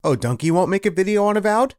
Oh, Donkey won't make a video on Avowed?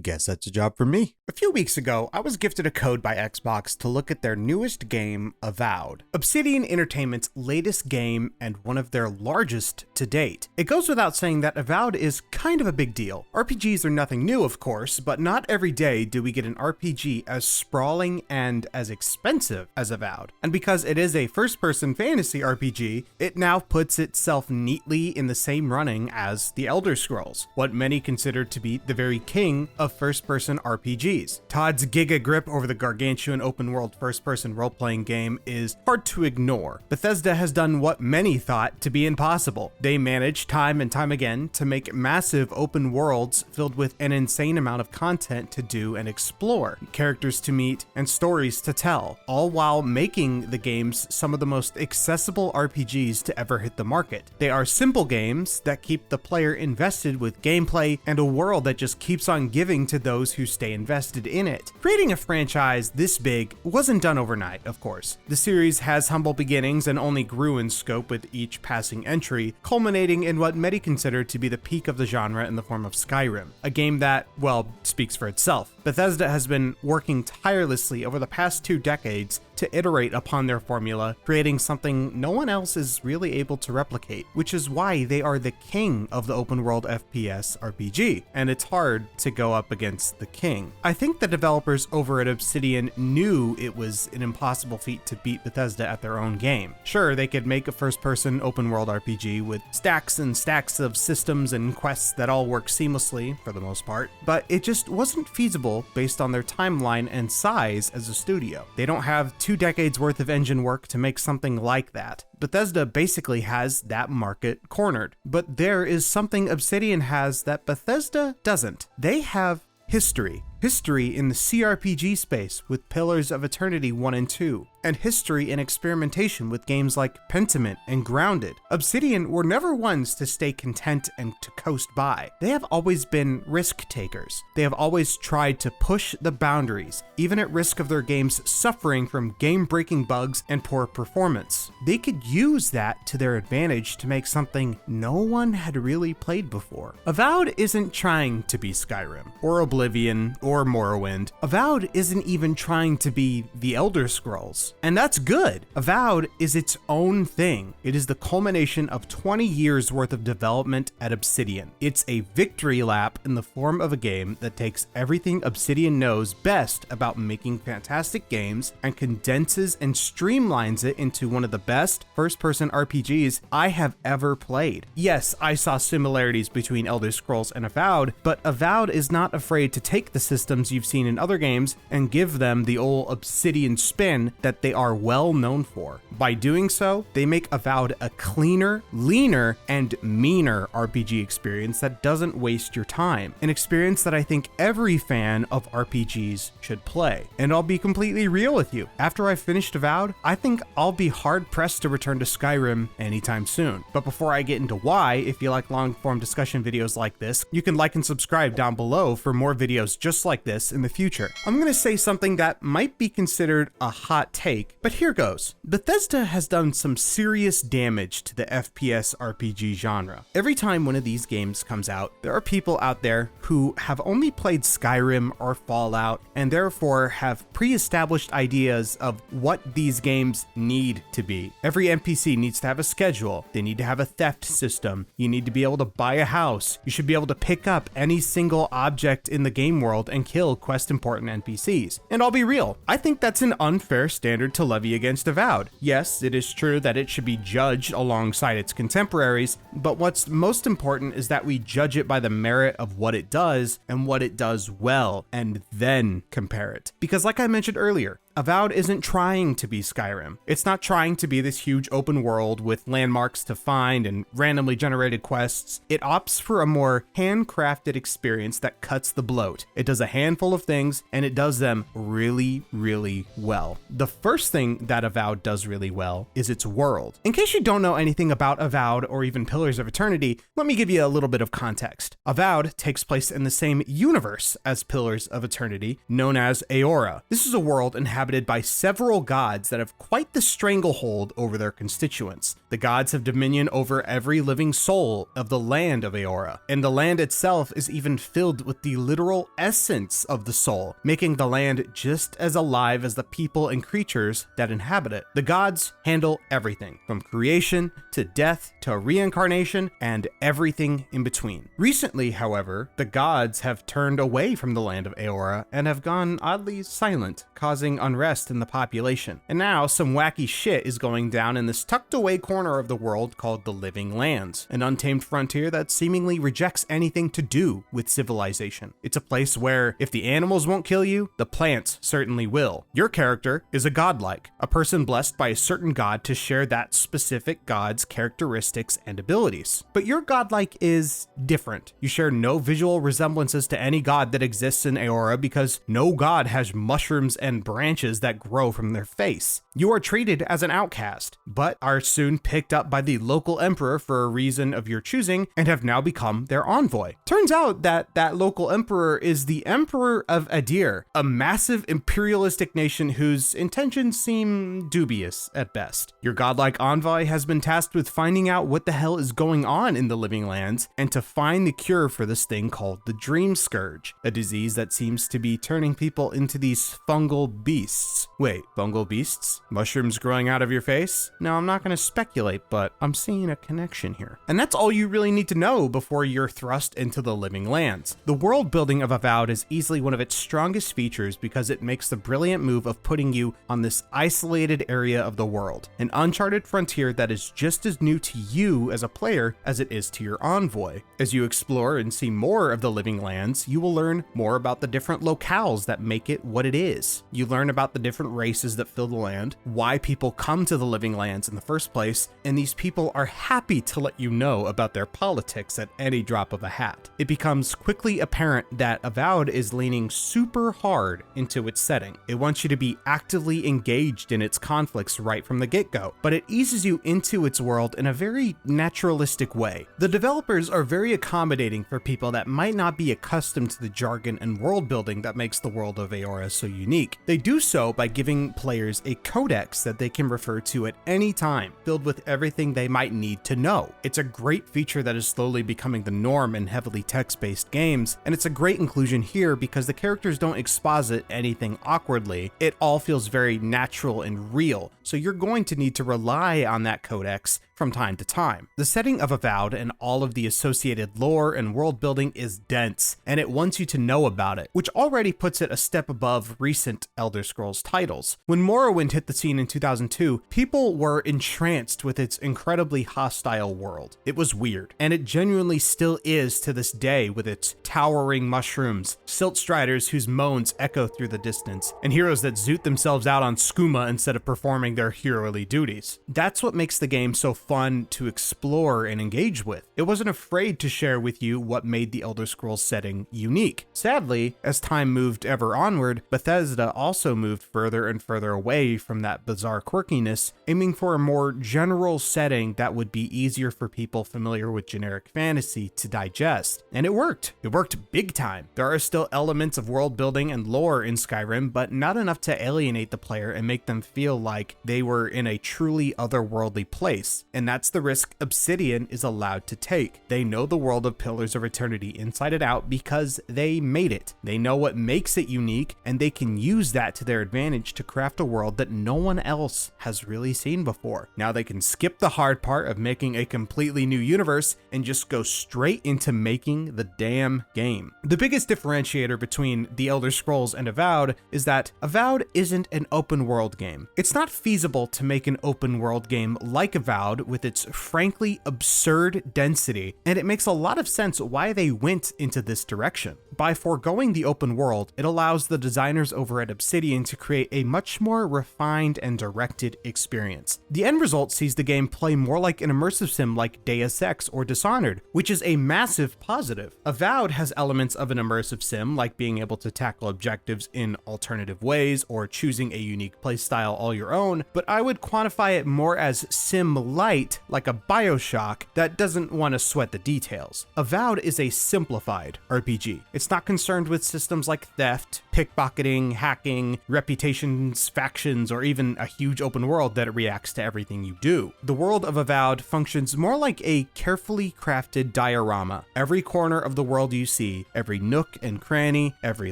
Guess that's a job for me. A few weeks ago, I was gifted a code by Xbox to look at their newest game, Avowed. Obsidian Entertainment's latest game and one of their largest to date. It goes without saying that Avowed is kind of a big deal. RPGs are nothing new, of course, but not every day do we get an RPG as sprawling and as expensive as Avowed. And because it is a first-person fantasy RPG, it now puts itself neatly in the same running as The Elder Scrolls, what many consider to be the very king of first-person RPGs. Todd's giga grip over the gargantuan open-world first-person role-playing game is hard to ignore. Bethesda has done what many thought to be impossible. They managed time and time again to make massive open worlds filled with an insane amount of content to do and explore, characters to meet, and stories to tell, all while making the games some of the most accessible RPGs to ever hit the market. They are simple games that keep the player invested with gameplay and a world that just keeps on giving to those who stay invested in it. Creating a franchise this big wasn't done overnight, of course. The series has humble beginnings and only grew in scope with each passing entry, culminating in what many consider to be the peak of the genre in the form of Skyrim, a game that, well, speaks for itself. Bethesda has been working tirelessly over the past 2 decades to iterate upon their formula, creating something no one else is really able to replicate, which is why they are the king of the open world FPS RPG, and it's hard to go up against the king. I think the developers over at Obsidian knew it was an impossible feat to beat Bethesda at their own game. Sure, they could make a first-person open world RPG with stacks and stacks of systems and quests that all work seamlessly for the most part, but it just wasn't feasible based on their timeline and size as a studio. They don't have 2 decades worth of engine work to make something like that. Bethesda basically has that market cornered, but there is something Obsidian has that Bethesda doesn't. They have history. History in the CRPG space with Pillars of Eternity 1 and 2, and history in experimentation with games like Pentiment and Grounded. Obsidian were never ones to stay content and to coast by. They have always been risk takers. They have always tried to push the boundaries, even at risk of their games suffering from game-breaking bugs and poor performance. They could use that to their advantage to make something no one had really played before. Avowed isn't trying to be Skyrim, or Oblivion, or Morrowind. Avowed isn't even trying to be The Elder Scrolls, and that's good. Avowed is its own thing. It is the culmination of 20 years worth of development at Obsidian. It's a victory lap in the form of a game that takes everything Obsidian knows best about making fantastic games and condenses and streamlines it into one of the best first-person RPGs I have ever played. Yes, I saw similarities between Elder Scrolls and Avowed, but Avowed is not afraid to take the systems you've seen in other games and give them the old Obsidian spin that they are well known for. By doing so, they make Avowed a cleaner, leaner, and meaner RPG experience that doesn't waste your time. An experience that I think every fan of RPGs should play. And I'll be completely real with you. After I've finished Avowed, I think I'll be hard-pressed to return to Skyrim anytime soon. But before I get into why, if you like long-form discussion videos like this, you can like and subscribe down below for more videos just like this in the future. I'm going to say something that might be considered a hot take, but here goes. Bethesda has done some serious damage to the FPS RPG genre. Every time one of these games comes out, there are people out there who have only played Skyrim or Fallout and therefore have pre-established ideas of what these games need to be. Every NPC needs to have a schedule. They need to have a theft system. You need to be able to buy a house. You should be able to pick up any single object in the game world and kill quest important NPCs. And I'll be real, I think that's an unfair standard to levy against Avowed. Yes, it is true that it should be judged alongside its contemporaries, but what's most important is that we judge it by the merit of what it does and what it does well, and then compare it. Because like I mentioned earlier, Avowed isn't trying to be Skyrim. It's not trying to be this huge open world with landmarks to find and randomly generated quests. It opts for a more handcrafted experience that cuts the bloat. It does a handful of things and it does them really, really well. The first thing that Avowed does really well is its world. In case you don't know anything about Avowed or even Pillars of Eternity, let me give you a little bit of context. Avowed takes place in the same universe as Pillars of Eternity, known as Eora. This is a world inhabited by several gods that have quite the stranglehold over their constituents. The gods have dominion over every living soul of the land of Eora, and the land itself is even filled with the literal essence of the soul, making the land just as alive as the people and creatures that inhabit it. The gods handle everything, from creation to death to reincarnation and everything in between. Recently, however, the gods have turned away from the land of Eora and have gone oddly silent, causing unrest in the population. And now some wacky shit is going down in this tucked away corner of the world called the Living Lands, an untamed frontier that seemingly rejects anything to do with civilization. It's a place where if the animals won't kill you, the plants certainly will. Your character is a godlike, a person blessed by a certain god to share that specific god's characteristics and abilities. But your godlike is different. You share no visual resemblances to any god that exists in Eora because no god has mushrooms and branches that grow from their face. You are treated as an outcast, but are soon picked up by the local emperor for a reason of your choosing and have now become their envoy. Turns out that local emperor is the Emperor of Adir, a massive imperialistic nation whose intentions seem dubious at best. Your godlike envoy has been tasked with finding out what the hell is going on in the Living Lands and to find the cure for this thing called the Dream Scourge, a disease that seems to be turning people into these fungal beasts. Wait, fungal beasts? Mushrooms growing out of your face? No, I'm not going to speculate, but I'm seeing a connection here. And that's all you really need to know before you're thrust into the Living Lands. The world building of Avowed is easily one of its strongest features because it makes the brilliant move of putting you on this isolated area of the world, an uncharted frontier that is just as new to you as a player as it is to your envoy. As you explore and see more of the Living Lands, you will learn more about the different locales that make it what it is. You learn about the different races that fill the land, why people come to the Living Lands in the first place, and these people are happy to let you know about their politics at any drop of a hat. It becomes quickly apparent that Avowed is leaning super hard into its setting. It wants you to be actively engaged in its conflicts right from the get-go, but it eases you into its world in a very naturalistic way. The developers are very accommodating for people that might not be accustomed to the jargon and world building that makes the world of Eora so unique. They do so by giving players a codex that they can refer to at any time, filled with everything they might need to know. It's a great feature that is slowly becoming the norm in heavily text-based games, and it's a great inclusion here because the characters don't exposit anything awkwardly. It all feels very natural and real, so you're going to need to rely on that codex from time to time. The setting of Avowed and all of the associated lore and world building is dense, and it wants you to know about it, which already puts it a step above recent Elder Scrolls titles. When Morrowind hit the scene in 2002, people were entranced with its incredibly hostile world. It was weird, and it genuinely still is to this day with its towering mushrooms, silt striders whose moans echo through the distance, and heroes that zoot themselves out on skooma instead of performing their heroly duties. That's what makes the game so fun to explore and engage with. It wasn't afraid to share with you what made the Elder Scrolls setting unique. Sadly, as time moved ever onward, Bethesda also moved further and further away from that bizarre quirkiness, aiming for a more general setting that would be easier for people familiar with generic fantasy to digest. And it worked. It worked big time. There are still elements of world building and lore in Skyrim, but not enough to alienate the player and make them feel like they were in a truly otherworldly place. And that's the risk Obsidian is allowed to take. They know the world of Pillars of Eternity inside and out because they made it. They know what makes it unique, and they can use that to their advantage to craft a world that no one else has really seen before. Now they can skip the hard part of making a completely new universe and just go straight into making the damn game. The biggest differentiator between the Elder Scrolls and Avowed is that Avowed isn't an open world game. It's not feasible to make an open world game like Avowed with its frankly absurd density, and it makes a lot of sense why they went into this direction. By foregoing the open world, it allows the designers over at Obsidian to create a much more refined and directed experience. The end result sees the game play more like an immersive sim like Deus Ex or Dishonored, which is a massive positive. Avowed has elements of an immersive sim like being able to tackle objectives in alternative ways or choosing a unique playstyle all your own, but I would quantify it more as sim-like tight like a BioShock that doesn't want to sweat the details. Avowed is a simplified RPG. It's not concerned with systems like theft, pickpocketing, hacking, reputations, factions, or even a huge open world that reacts to everything you do. The world of Avowed functions more like a carefully crafted diorama. Every corner of the world you see, every nook and cranny, every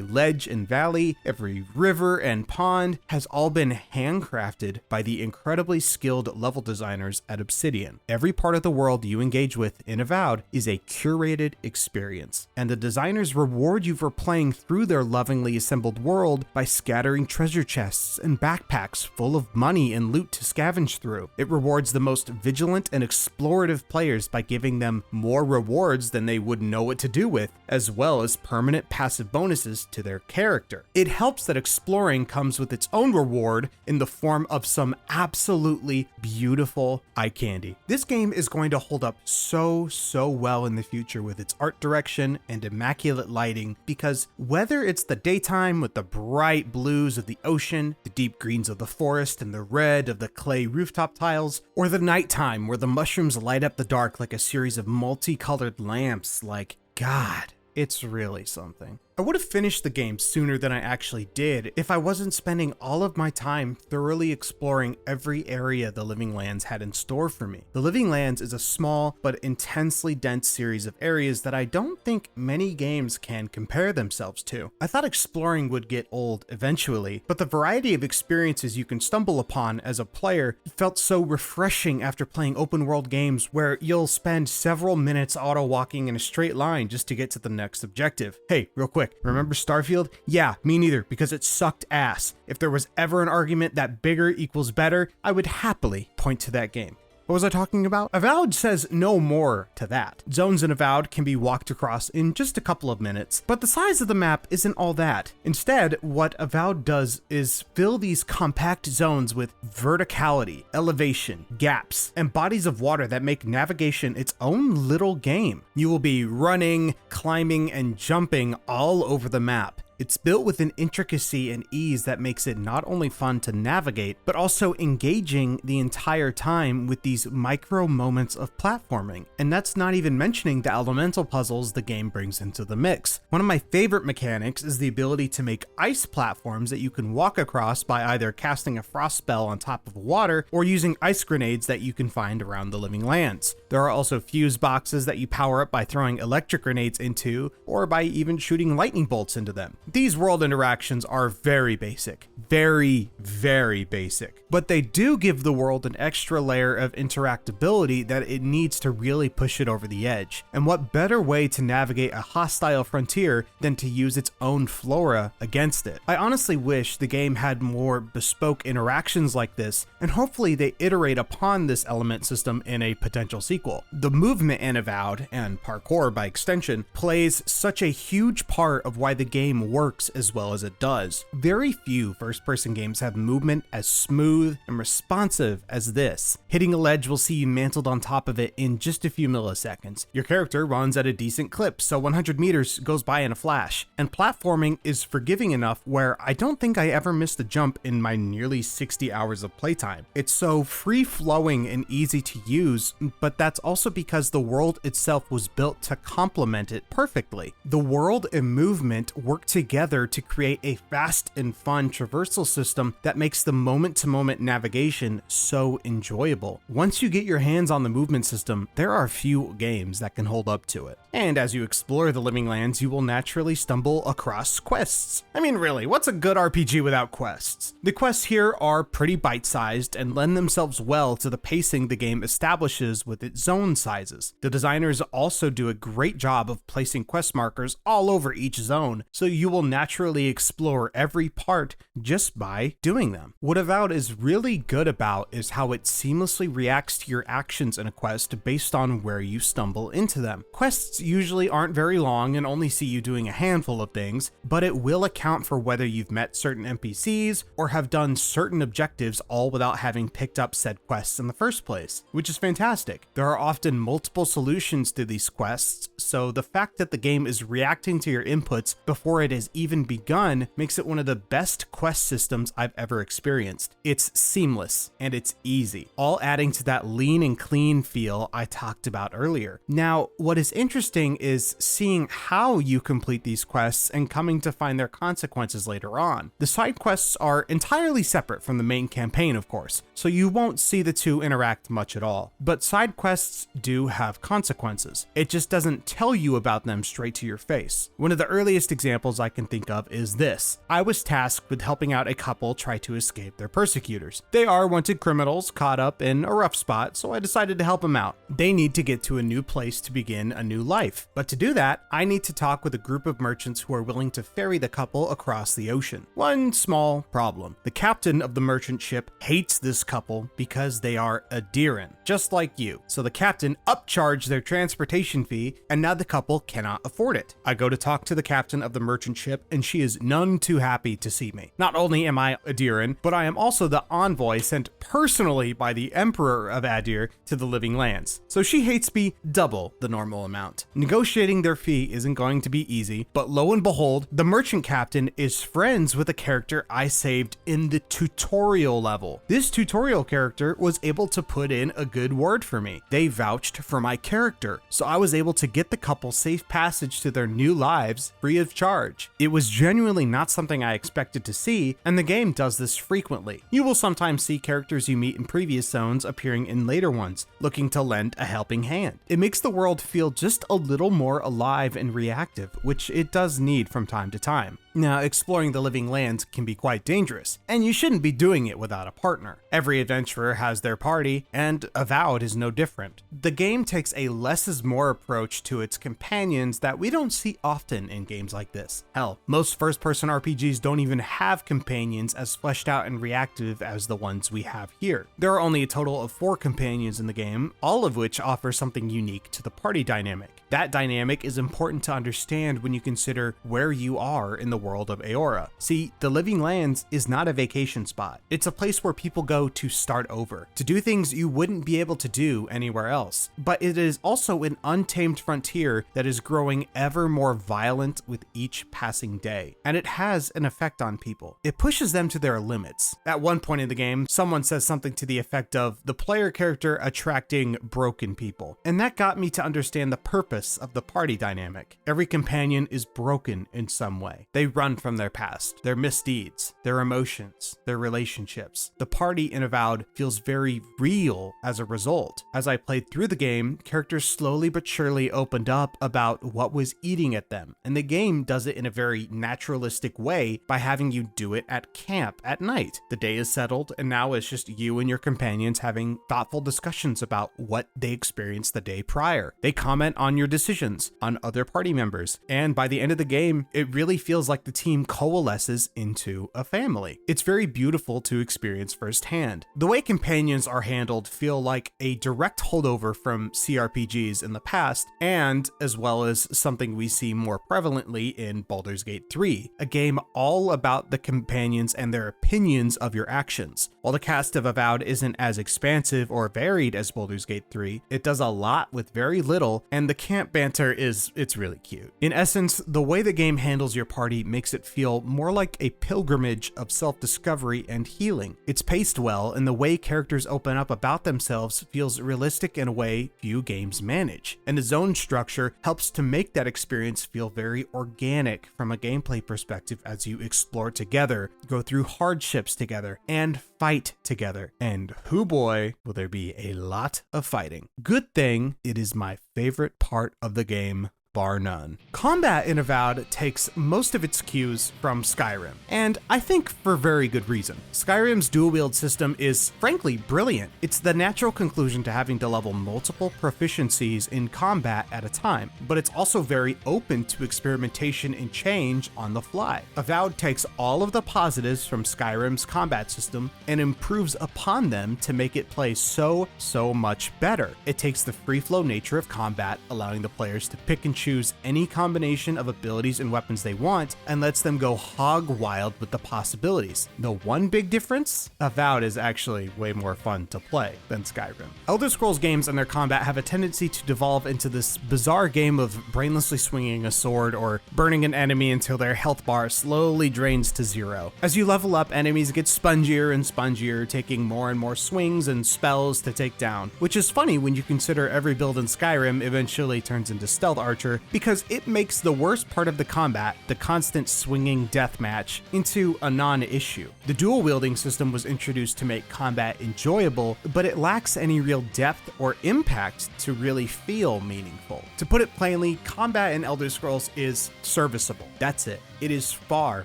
ledge and valley, every river and pond has all been handcrafted by the incredibly skilled level designers at Obsidian. Every part of the world you engage with in Avowed is a curated experience, and the designers reward you for playing through their lovingly assembled world by scattering treasure chests and backpacks full of money and loot to scavenge through. It rewards the most vigilant and explorative players by giving them more rewards than they would know what to do with, as well as permanent passive bonuses to their character. It helps that exploring comes with its own reward in the form of some absolutely beautiful eye candy. This game is going to hold up so well in the future with its art direction and immaculate lighting, because whether it's the daytime with the bright blues of the ocean, the deep greens of the forest, and the red of the clay rooftop tiles, or the nighttime where the mushrooms light up the dark like a series of multicolored lamps, like, God, it's really something. I would have finished the game sooner than I actually did if I wasn't spending all of my time thoroughly exploring every area the Living Lands had in store for me. The Living Lands is a small but intensely dense series of areas that I don't think many games can compare themselves to. I thought exploring would get old eventually, but the variety of experiences you can stumble upon as a player felt so refreshing after playing open world games where you'll spend several minutes auto walking in a straight line just to get to the next objective. Hey, real quick, remember Starfield? Yeah, me neither, because it sucked ass. If there was ever an argument that bigger equals better, I would happily point to that game. What was I talking about? Avowed says no more to that. Zones in Avowed can be walked across in just a couple of minutes, but the size of the map isn't all that. Instead, what Avowed does is fill these compact zones with verticality, elevation, gaps, and bodies of water that make navigation its own little game. You will be running, climbing, and jumping all over the map. It's built with an intricacy and ease that makes it not only fun to navigate, but also engaging the entire time with these micro moments of platforming. And that's not even mentioning the elemental puzzles the game brings into the mix. One of my favorite mechanics is the ability to make ice platforms that you can walk across by either casting a frost spell on top of water or using ice grenades that you can find around the Living Lands. There are also fuse boxes that you power up by throwing electric grenades into, or by even shooting lightning bolts into them. These world interactions are very basic, very basic, but they do give the world an extra layer of interactability that it needs to really push it over the edge. And what better way to navigate a hostile frontier than to use its own flora against it? I honestly wish the game had more bespoke interactions like this, and hopefully they iterate upon this element system in a potential sequel. The movement in Avowed, and parkour by extension, plays such a huge part of why the game works as well as it does. Very few first-person games have movement as smooth and responsive as this. Hitting a ledge will see you mantled on top of it in just a few milliseconds. Your character runs at a decent clip, so 100 meters goes by in a flash. And platforming is forgiving enough where I don't think I ever missed a jump in my nearly 60 hours of playtime. It's so free-flowing and easy to use, but that's also because the world itself was built to complement it perfectly. The world and movement work together to create a fast and fun traversal system that makes the moment-to-moment navigation so enjoyable. Once you get your hands on the movement system, there are few games that can hold up to it. And as you explore the Living Lands, you will naturally stumble across quests. I mean, really, what's a good RPG without quests? The quests here are pretty bite-sized and lend themselves well to the pacing the game establishes with its zone sizes. The designers also do a great job of placing quest markers all over each zone, so you will naturally explore every part just by doing them. What Avowed is really good about is how it seamlessly reacts to your actions in a quest based on where you stumble into them. Quests usually aren't very long and only see you doing a handful of things, but it will account for whether you've met certain NPCs or have done certain objectives all without having picked up said quests in the first place, which is fantastic. There are often multiple solutions to these quests, so the fact that the game is reacting to your inputs before it is has even begun makes it one of the best quest systems I've ever experienced. It's seamless and it's easy, all adding to that lean and clean feel I talked about earlier. Now, what is interesting is seeing how you complete these quests and coming to find their consequences later on. The side quests are entirely separate from the main campaign, of course, so you won't see the two interact much at all. But side quests do have consequences. It just doesn't tell you about them straight to your face. One of the earliest examples I can think of is this. I was tasked with helping out a couple try to escape their persecutors. They are wanted criminals caught up in a rough spot, so I decided to help them out. They need to get to a new place to begin a new life. But to do that, I need to talk with a group of merchants who are willing to ferry the couple across the ocean. One small problem. The captain of the merchant ship hates this couple because they are Adiran, just like you. So the captain upcharged their transportation fee, and now the couple cannot afford it. I go to talk to the captain of the merchant ship, and she is none too happy to see me. Not only am I Adiran, but I am also the envoy sent personally by the Emperor of Adir to the Living Lands. So she hates me double the normal amount. Negotiating their fee isn't going to be easy, but lo and behold, the merchant captain is friends with a character I saved in the tutorial level. This tutorial character was able to put in a good word for me. They vouched for my character, so I was able to get the couple safe passage to their new lives free of charge. It was genuinely not something I expected to see, and the game does this frequently. You will sometimes see characters you meet in previous zones appearing in later ones, looking to lend a helping hand. It makes the world feel just a little more alive and reactive, which it does need from time to time. Now, exploring the Living Lands can be quite dangerous, and you shouldn't be doing it without a partner. Every adventurer has their party, and Avowed is no different. The game takes a less is more approach to its companions that we don't see often in games like this. Hell, most first-person RPGs don't even have companions as fleshed out and reactive as the ones we have here. There are only a total of 4 companions in the game, all of which offer something unique to the party dynamic. That dynamic is important to understand when you consider where you are in the world of Eora. See, the Living Lands is not a vacation spot. It's a place where people go to start over, to do things you wouldn't be able to do anywhere else. But it is also an untamed frontier that is growing ever more violent with each passing day, and it has an effect on people. It pushes them to their limits. At one point in the game, someone says something to the effect of the player character attracting broken people, and that got me to understand the purpose of the party dynamic. Every companion is broken in some way. They run from their past, their misdeeds, their emotions, their relationships. The party in Avowed feels very real as a result. As I played through the game, characters slowly but surely opened up about what was eating at them, and the game does it in a very naturalistic way by having you do it at camp at night. The day is settled, and now it's just you and your companions having thoughtful discussions about what they experienced the day prior. They comment on your decisions, on other party members, and by the end of the game, it really feels like the team coalesces into a family. It's very beautiful to experience firsthand. The way companions are handled feel like a direct holdover from CRPGs in the past, and as well as something we see more prevalently in Baldur's Gate 3, a game all about the companions and their opinions of your actions. While the cast of Avowed isn't as expansive or varied as Baldur's Gate 3, it does a lot with very little, and the camp banter it's really cute. In essence, the way the game handles your party makes it feel more like a pilgrimage of self-discovery and healing. It's paced well, and the way characters open up about themselves feels realistic in a way few games manage. And the zone structure helps to make that experience feel very organic from a gameplay perspective as you explore together, go through hardships together, and fight together. And hoo boy, will there be a lot of fighting. Good thing it is my favorite part of the game, bar none. Combat in Avowed takes most of its cues from Skyrim, and I think for very good reason. Skyrim's dual wield system is frankly brilliant. It's the natural conclusion to having to level multiple proficiencies in combat at a time, but it's also very open to experimentation and change on the fly. Avowed takes all of the positives from Skyrim's combat system and improves upon them to make it play so much better. It takes the free flow nature of combat, allowing the players to pick and choose any combination of abilities and weapons they want and lets them go hog wild with the possibilities. The one big difference? Avowed is actually way more fun to play than Skyrim. Elder Scrolls games and their combat have a tendency to devolve into this bizarre game of brainlessly swinging a sword or burning an enemy until their health bar slowly drains to zero. As you level up, enemies get spongier and spongier, taking more and more swings and spells to take down, which is funny when you consider every build in Skyrim eventually turns into Stealth Archer, because it makes the worst part of the combat, the constant swinging deathmatch, into a non-issue. The dual wielding system was introduced to make combat enjoyable, but it lacks any real depth or impact to really feel meaningful. To put it plainly, combat in Elder Scrolls is serviceable. That's it. It is far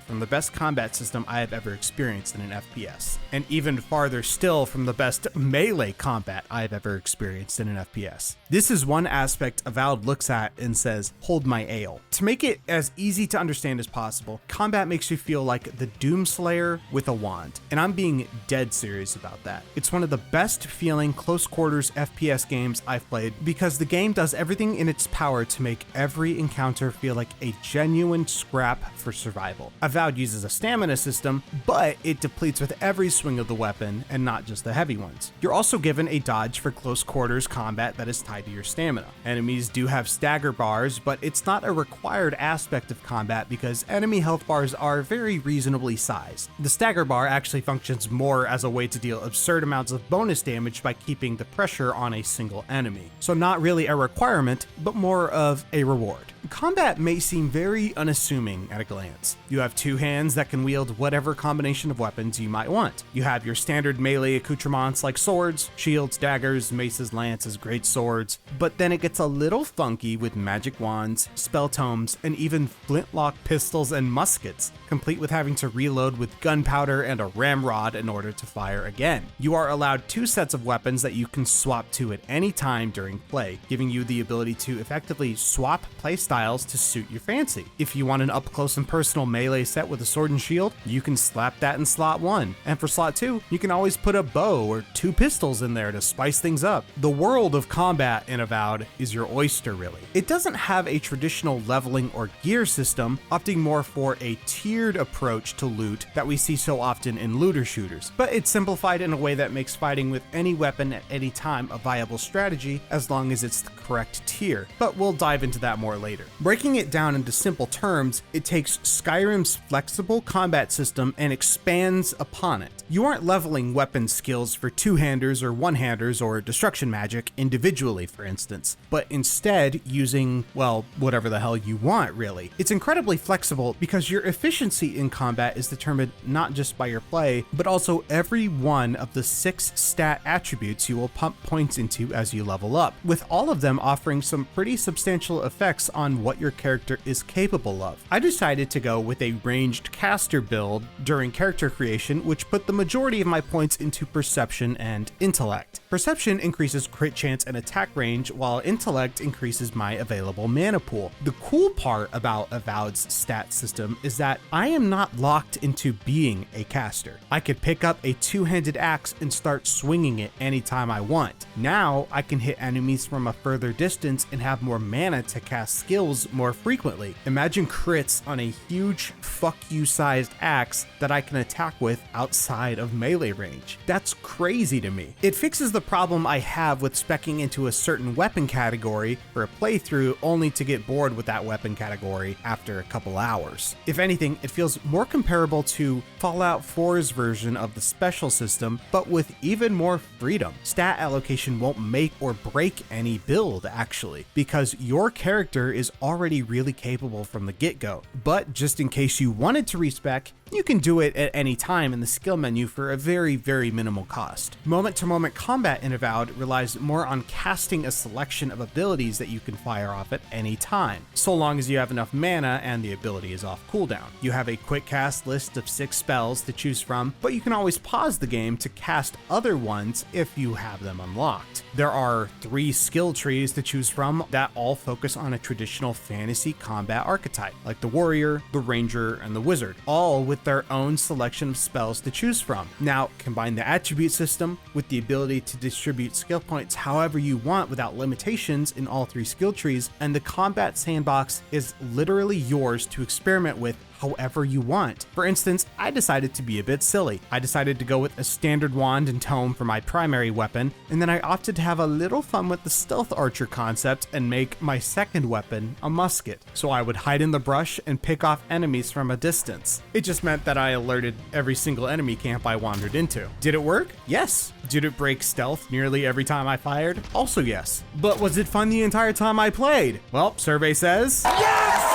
from the best combat system I have ever experienced in an FPS, and even farther still from the best melee combat I have ever experienced in an FPS. This is one aspect Avowed looks at and says, hold my ale. To make it as easy to understand as possible, combat makes you feel like the Doomslayer with a wand, and I'm being dead serious about that. It's one of the best feeling close quarters FPS games I've played because the game does everything in its power to make every encounter feel like a genuine scrap for survival. Avowed uses a stamina system, but it depletes with every swing of the weapon and not just the heavy ones. You're also given a dodge for close quarters combat that is tied to your stamina. Enemies do have stagger bars, but it's not a required aspect of combat because enemy health bars are very reasonably sized. The stagger bar actually functions more as a way to deal absurd amounts of bonus damage by keeping the pressure on a single enemy. So not really a requirement, but more of a reward. Combat may seem very unassuming at a glance. You have two hands that can wield whatever combination of weapons you might want. You have your standard melee accoutrements like swords, shields, daggers, maces, lances, great swords, but then it gets a little funky with magic wands, spell tomes, and even flintlock pistols and muskets, complete with having to reload with gunpowder and a ramrod in order to fire again. You are allowed two sets of weapons that you can swap to at any time during play, giving you the ability to effectively swap playstyles to suit your fancy. If you want an up-close and personal melee set with a sword and shield, you can slap that in slot 1. And for slot 2, you can always put a bow or two pistols in there to spice things up. The world of combat in Avowed is your oyster, really. It doesn't have a traditional leveling or gear system, opting more for a tiered approach to loot that we see so often in looter shooters, but it's simplified in a way that makes fighting with any weapon at any time a viable strategy as long as it's the correct tier, but we'll dive into that more later. Breaking it down into simple terms, it takes Skyrim's flexible combat system and expands upon it. You aren't leveling weapon skills for two-handers or one-handers or destruction magic individually, for instance, but instead using, well, whatever the hell you want, really. It's incredibly flexible because your efficiency in combat is determined not just by your play, but also every one of the 6 stat attributes you will pump points into as you level up, with all of them offering some pretty substantial effects on what your character is capable of. I decided to go with a ranged caster build during character creation, which put the majority of my points into perception and intellect. Perception increases crit chance and attack range, while intellect increases my available mana pool. The cool part about Avowed's stat system is that I am not locked into being a caster. I could pick up a two-handed axe and start swinging it anytime I want. Now I can hit enemies from a further distance and have more mana to cast skills more frequently. Imagine crits on a huge fuck you sized axe that I can attack with outside of melee range. That's crazy to me. It fixes the problem I have with speccing into a certain weapon category for a playthrough only to get bored with that weapon category after a couple hours. If anything, it feels more comparable to Fallout 4's version of the special system, but with even more freedom. Stat allocation won't make or break any build, actually, because your character is already really capable from the get-go. But just in case you wanted to respec, you can do it at any time in the skill menu for a very, very minimal cost. Moment-to-moment combat in Avowed relies more on casting a selection of abilities that you can fire off at any time, so long as you have enough mana and the ability is off cooldown. You have a quick cast list of 6 spells to choose from, but you can always pause the game to cast other ones if you have them unlocked. There are 3 skill trees to choose from that all focus on a traditional fantasy combat archetype, like the warrior, the ranger, and the wizard, all with with their own selection of spells to choose from. Now, combine the attribute system with the ability to distribute skill points however you want without limitations in all 3 skill trees, and the combat sandbox is literally yours to experiment with however you want. For instance, I decided to be a bit silly. I decided to go with a standard wand and tome for my primary weapon, and then I opted to have a little fun with the stealth archer concept and make my second weapon a musket, so I would hide in the brush and pick off enemies from a distance. It just meant that I alerted every single enemy camp I wandered into. Did it work? Yes. Did it break stealth nearly every time I fired? Also yes. But was it fun the entire time I played? Well, survey says yes!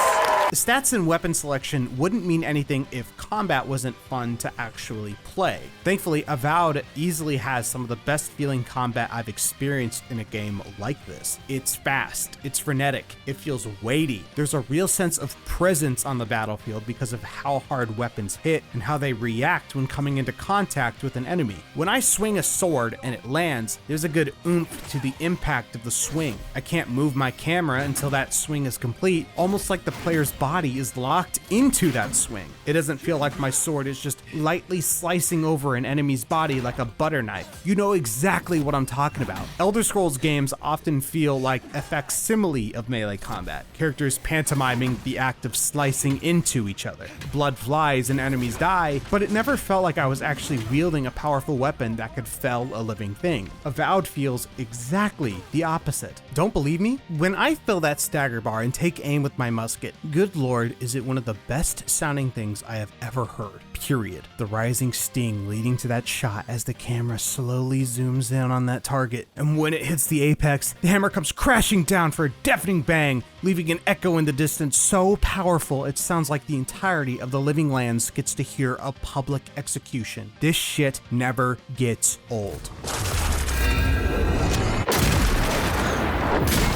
The stats and weapon selection wouldn't mean anything if combat wasn't fun to actually play. Thankfully, Avowed easily has some of the best feeling combat I've experienced in a game like this. It's fast, it's frenetic, it feels weighty. There's a real sense of presence on the battlefield because of how hard weapons hit and how they react when coming into contact with an enemy. When I swing a sword and it lands, there's a good oomph to the impact of the swing. I can't move my camera until that swing is complete, almost like the player's body is locked into that swing. It doesn't feel like my sword is just lightly slicing over an enemy's body like a butter knife. You know exactly what I'm talking about. Elder Scrolls games often feel like a facsimile of melee combat, characters pantomiming the act of slicing into each other. Blood flies and enemies die, but it never felt like I was actually wielding a powerful weapon that could fell a living thing. Avowed feels exactly the opposite. Don't believe me? When I fill that stagger bar and take aim with my musket, good lord, is it one of the best sounding things I have ever heard, period. The rising sting leading to that shot as the camera slowly zooms in on that target, and when it hits the apex, the hammer comes crashing down for a deafening bang, leaving an echo in the distance so powerful it sounds like the entirety of the living lands gets to hear a public execution. This shit never gets old.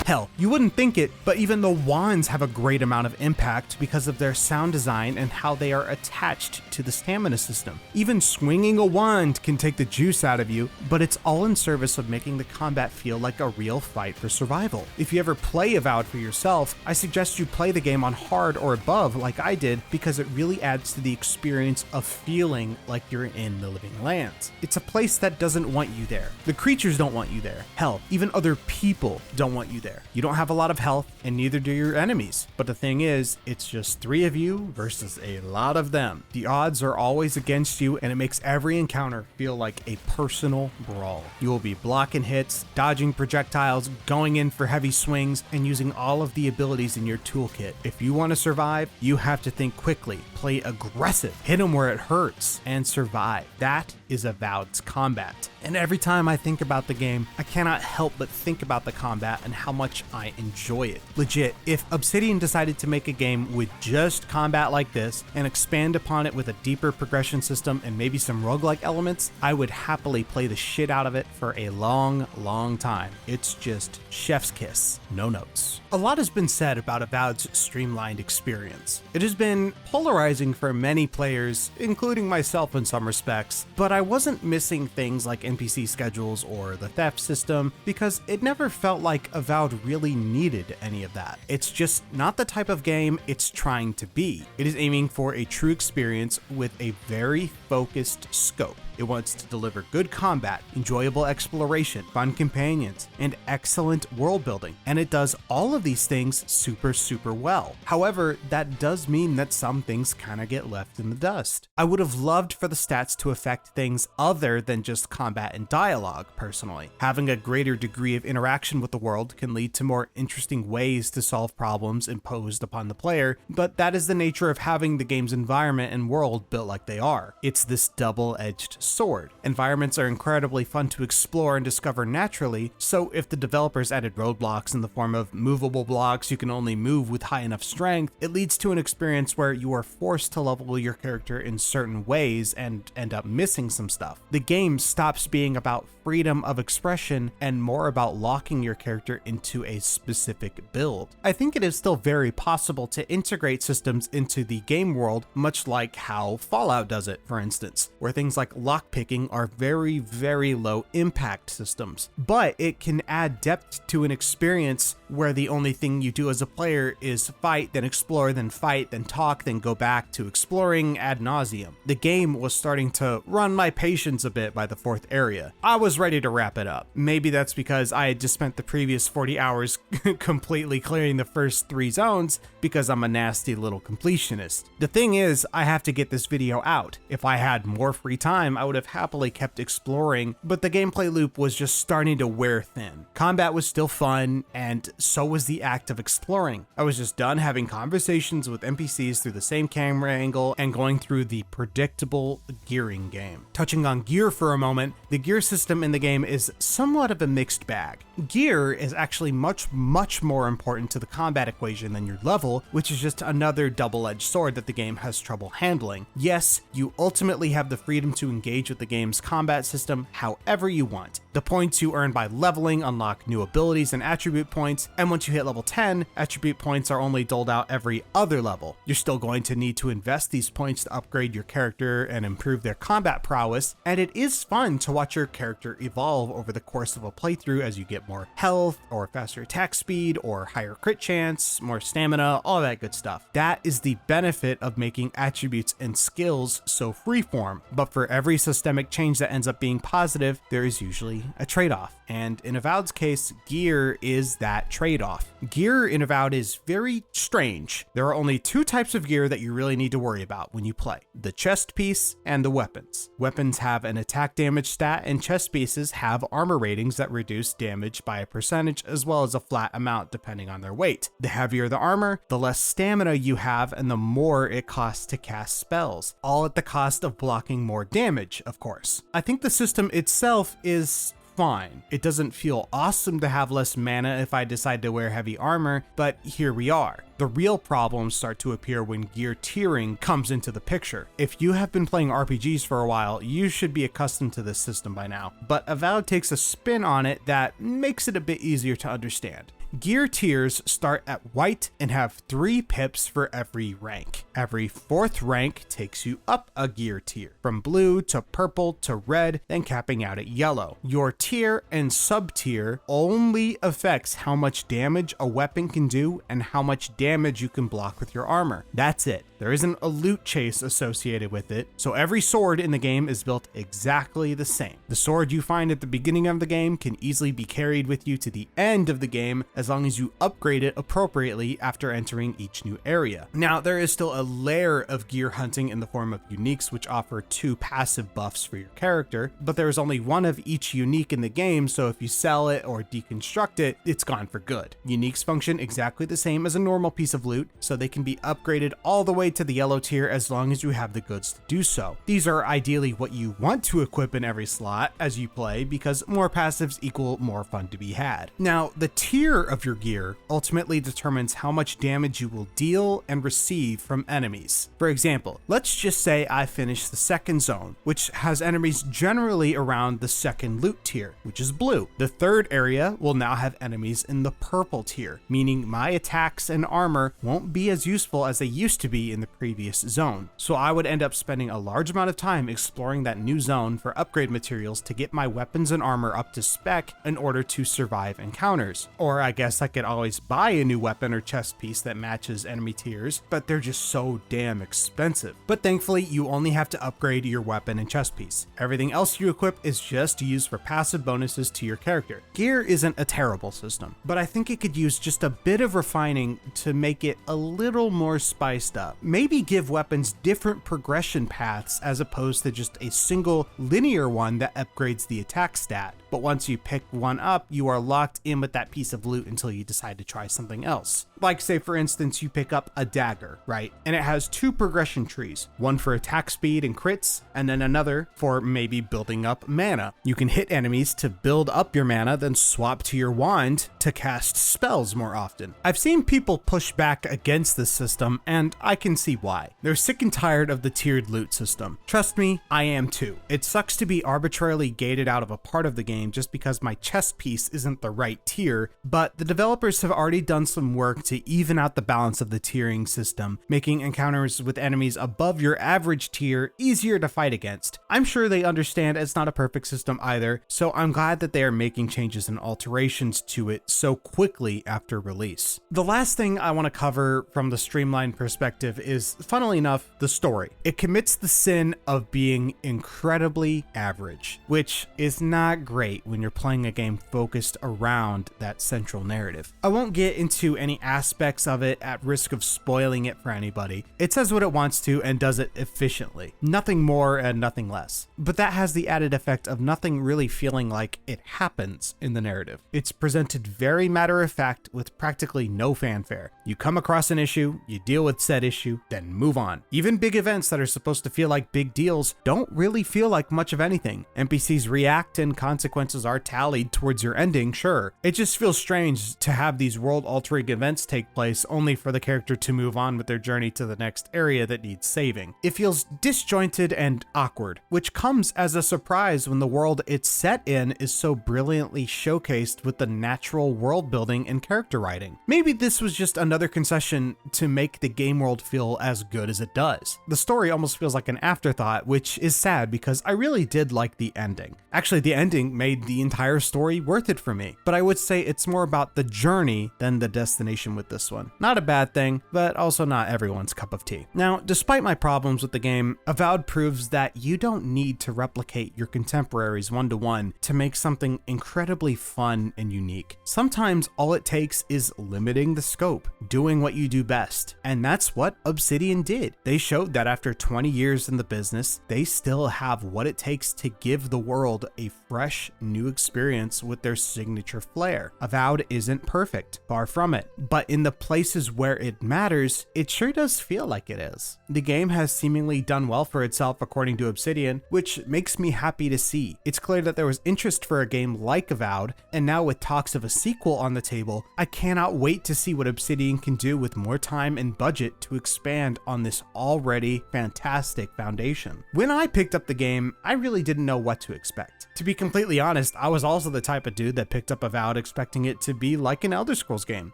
Hell, you wouldn't think it, but even the wands have a great amount of impact because of their sound design and how they are attached to the stamina system. Even swinging a wand can take the juice out of you, but it's all in service of making the combat feel like a real fight for survival. If you ever play Avowed for yourself, I suggest you play the game on hard or above like I did, because it really adds to the experience of feeling like you're in the living lands. It's a place that doesn't want you there. The creatures don't want you there. Hell, even other people don't want you there. You don't have a lot of health, and neither do your enemies. But the thing is, it's just 3 of you versus a lot of them. The odds are always against you, and it makes every encounter feel like a personal brawl. You will be blocking hits, dodging projectiles, going in for heavy swings, and using all of the abilities in your toolkit. If you want to survive, you have to think quickly, play aggressive, hit them where it hurts, and survive. That is Avowed's combat. And every time I think about the game, I cannot help but think about the combat and how much I enjoy it. Legit, if Obsidian decided to make a game with just combat like this and expand upon it with a deeper progression system and maybe some roguelike elements, I would happily play the shit out of it for a long, long time. It's just chef's kiss, no notes. A lot has been said about Avowed's streamlined experience. It has been polarizing for many players, including myself in some respects, but I wasn't missing things like NPC schedules or the theft system because it never felt like Avowed really needed any of that. It's just not the type of game it's trying to be. It is aiming for a true experience with a very focused scope. It wants to deliver good combat, enjoyable exploration, fun companions, and excellent world building. And it does all of these things super well. However, that does mean that some things kind of get left in the dust. I would have loved for the stats to affect things other than just combat and dialogue, personally. Having a greater degree of interaction with the world can lead to more interesting ways to solve problems imposed upon the player, but that is the nature of having the game's environment and world built like they are. It's this double-edged sword. Environments are incredibly fun to explore and discover naturally, so if the developers added roadblocks in the form of movable blocks you can only move with high enough strength, it leads to an experience where you are forced to level your character in certain ways and end up missing some stuff. The game stops being about freedom of expression and more about locking your character into a specific build. I think it is still very possible to integrate systems into the game world, much like how Fallout does it, for instance, where things like lockpicking are very, very low impact systems, but it can add depth to an experience where the only thing you do as a player is fight, then explore, then fight, then talk, then go back to exploring ad nauseum. The game was starting to run my patience a bit by the 4th area. I was ready to wrap it up. Maybe that's because I had just spent the previous 40 hours completely clearing the first 3 zones because I'm a nasty little completionist. The thing is, I have to get this video out. If I had more free time, I would have happily kept exploring, but the gameplay loop was just starting to wear thin. Combat was still fun, and so was the act of exploring. I was just done having conversations with NPCs through the same camera angle and going through the predictable gearing game. Touching on gear for a moment, the gear system in the game is somewhat of a mixed bag. Gear is actually much more important to the combat equation than your level, which is just another double-edged sword that the game has trouble handling. Yes, you ultimately have the freedom to engage with the game's combat system however you want. The points you earn by leveling unlock new abilities and attribute points, and once you hit level 10, attribute points are only doled out every other level. You're still going to need to invest these points to upgrade your character and improve their combat prowess, and it is fun to watch your character evolve over the course of a playthrough as you get more health, or faster attack speed, or higher crit chance, more stamina, all that good stuff. That is the benefit of making attributes and skills so freeform, but for every systemic change that ends up being positive, there is usually a trade-off. And in Avowed's case, gear is that trade-off. Gear in Avowed is very strange. There are only 2 types of gear that you really need to worry about when you play: the chest piece and the weapons. Weapons have an attack damage stat, and chest pieces have armor ratings that reduce damage by a percentage as well as a flat amount depending on their weight. The heavier the armor, the less stamina you have and the more it costs to cast spells, all at the cost of blocking more damage, of course. I think the system itself is fine. It doesn't feel awesome to have less mana if I decide to wear heavy armor, but here we are. The real problems start to appear when gear tiering comes into the picture. If you have been playing RPGs for a while, you should be accustomed to this system by now, but Avowed takes a spin on it that makes it a bit easier to understand. Gear tiers start at white and have 3 pips for every rank. Every 4th rank takes you up a gear tier, from blue to purple to red, then capping out at yellow. Your tier and sub-tier only affects how much damage a weapon can do and how much damage you can block with your armor. That's it. There isn't a loot chase associated with it, so every sword in the game is built exactly the same. The sword you find at the beginning of the game can easily be carried with you to the end of the game as long as you upgrade it appropriately after entering each new area. Now, there is still a layer of gear hunting in the form of uniques, which offer 2 passive buffs for your character, but there is only 1 of each unique in the game, so if you sell it or deconstruct it, it's gone for good. Uniques function exactly the same as a normal piece of loot, so they can be upgraded all the way to the yellow tier as long as you have the goods to do so. These are ideally what you want to equip in every slot as you play, because more passives equal more fun to be had. Now, the tier of your gear ultimately determines how much damage you will deal and receive from enemies. For example, let's just say I finish the 2nd zone, which has enemies generally around the 2nd loot tier, which is blue. The 3rd area will now have enemies in the purple tier, meaning my attacks and armor won't be as useful as they used to be in the previous zone. So I would end up spending a large amount of time exploring that new zone for upgrade materials to get my weapons and armor up to spec in order to survive encounters. Or I guess I could always buy a new weapon or chest piece that matches enemy tiers, but they're just so damn expensive. But thankfully, you only have to upgrade your weapon and chest piece. Everything else you equip is just used for passive bonuses to your character. Gear isn't a terrible system, but I think it could use just a bit of refining to make it a little more spiced up. Maybe give weapons different progression paths as opposed to just a single linear one that upgrades the attack stat. But once you pick one up, you are locked in with that piece of loot until you decide to try something else. Like, say for instance, you pick up a dagger, right? And it has 2 progression trees, one for attack speed and crits, and then another for maybe building up mana. You can hit enemies to build up your mana, then swap to your wand to cast spells more often. I've seen people push back against this system, and I can see why. They're sick and tired of the tiered loot system. Trust me, I am too. It sucks to be arbitrarily gated out of a part of the game just because my chest piece isn't the right tier, but but the developers have already done some work to even out the balance of the tiering system, making encounters with enemies above your average tier easier to fight against. I'm sure they understand it's not a perfect system either, so I'm glad that they are making changes and alterations to it so quickly after release. The last thing I want to cover from the Streamlined perspective is, funnily enough, the story. It commits the sin of being incredibly average, which is not great when you're playing a game focused around that central narrative. I won't get into any aspects of it at risk of spoiling it for anybody. It says what it wants to and does it efficiently. Nothing more and nothing less. But that has the added effect of nothing really feeling like it happens in the narrative. It's presented very matter of fact with practically no fanfare. You come across an issue, you deal with said issue, then move on. Even big events that are supposed to feel like big deals don't really feel like much of anything. NPCs react and consequences are tallied towards your ending, sure. It just feels strange to have these world-altering events take place only for the character to move on with their journey to the next area that needs saving. It feels disjointed and awkward, which comes as a surprise when the world it's set in is so brilliantly showcased with the natural world building and character writing. Maybe this was just another concession to make the game world feel as good as it does. The story almost feels like an afterthought, which is sad because I really did like the ending. Actually, the ending made the entire story worth it for me, but I would say it's more about the journey than the destination with this one. Not a bad thing, but also not everyone's cup of tea. Now, despite my problems with the game, Avowed proves that you don't need to replicate your contemporaries one-to-one to make something incredibly fun and unique. Sometimes all it takes is limiting the scope, doing what you do best, and that's what Obsidian did. They showed that after 20 years in the business, they still have what it takes to give the world a fresh, new experience with their signature flair. Avowed isn't perfect, far from it, but in the places where it matters, it sure does feel like it is. The game has seemingly done well for itself according to Obsidian, which makes me happy to see. It's clear that there was interest for a game like Avowed, and now with talks of a sequel on the table, I cannot wait to see what Obsidian can do with more time and budget to expand on this already fantastic foundation. When I picked up the game, I really didn't know what to expect. To be completely honest, I was also the type of dude that picked up Avowed expecting it to be like an Elder Scrolls game.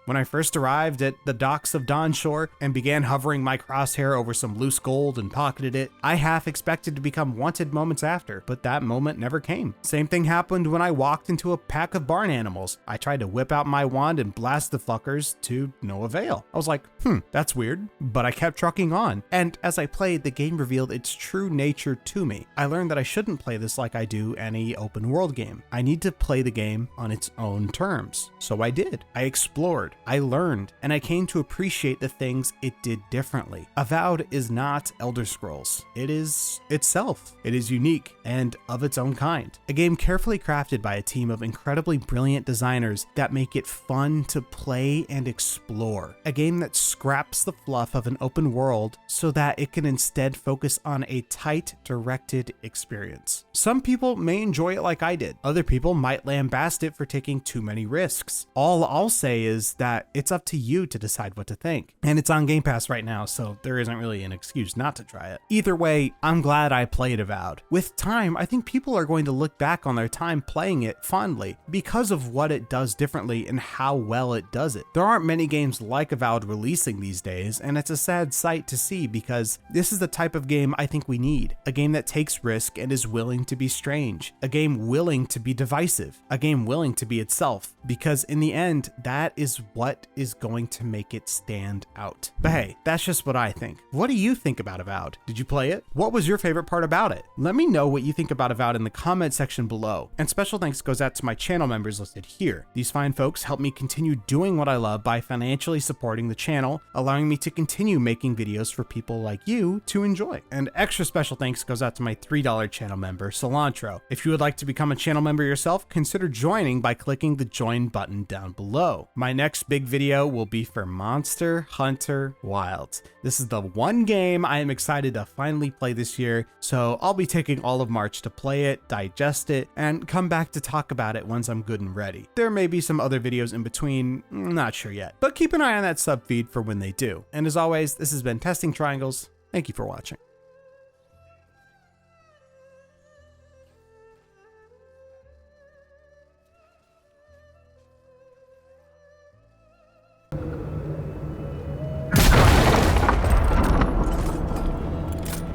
When I first arrived at the docks of Dawnshore and began hovering my crosshair over some loose gold and pocketed it, I half expected to become wanted moments after, but that moment never came. Same thing happened when I walked into a pack of barn animals. I tried to whip out my wand and blast the fuckers to no avail. I was like, that's weird, but I kept trucking on. And as I played, the game revealed its true nature to me. I learned that I shouldn't play this like I do any open world game. I need to play the game on its own terms. So I did. I explored, I learned, and I came to appreciate the things it did differently. Avowed is not Elder Scrolls. It is itself. It is unique and of its own kind. A game carefully crafted by a team of incredibly brilliant designers that make it fun to play and explore. A game that scraps the fluff of an open world so that it can instead focus on a tight, directed experience. Some people may enjoy it like I did. Other people might lambast it for taking too many risks. All I'll say is that it's up to you to decide what to think. And it's on Game Pass right now, so there isn't really an excuse not to try it. Either way, I'm glad I played Avowed. With time, I think people are going to look back on their time playing it fondly because of what it does differently and how well it does it. There aren't many games like Avowed releasing these days, and it's a sad sight to see because this is the type of game I think we need. A game that takes risk and is willing to be strange. A game willing to be divisive. A game willing to be itself. Because in the end, that is what is going to make it stand out. But hey, that's just what I think. What do you think about Avowed? Did you play it? What was your favorite part about it? Let me know what you think about Avowed in the comment section below. And special thanks goes out to my channel members listed here. These fine folks help me continue doing what I love by financially supporting the channel, allowing me to continue making videos for people like you to enjoy. And extra special thanks goes out to my $3 channel member, Cilantro. If you would like to become a channel member yourself, consider joining by clicking the join button down below. My next big video will be for Monster Hunter Wilds. This is the one game I am excited to finally play this year, so I'll be taking all of March to play it, digest it, and come back to talk about it once I'm good and ready. There may be some other videos in between, not sure yet, but keep an eye on that sub feed for when they do. And as always, this has been Testing Triangles. Thank you for watching.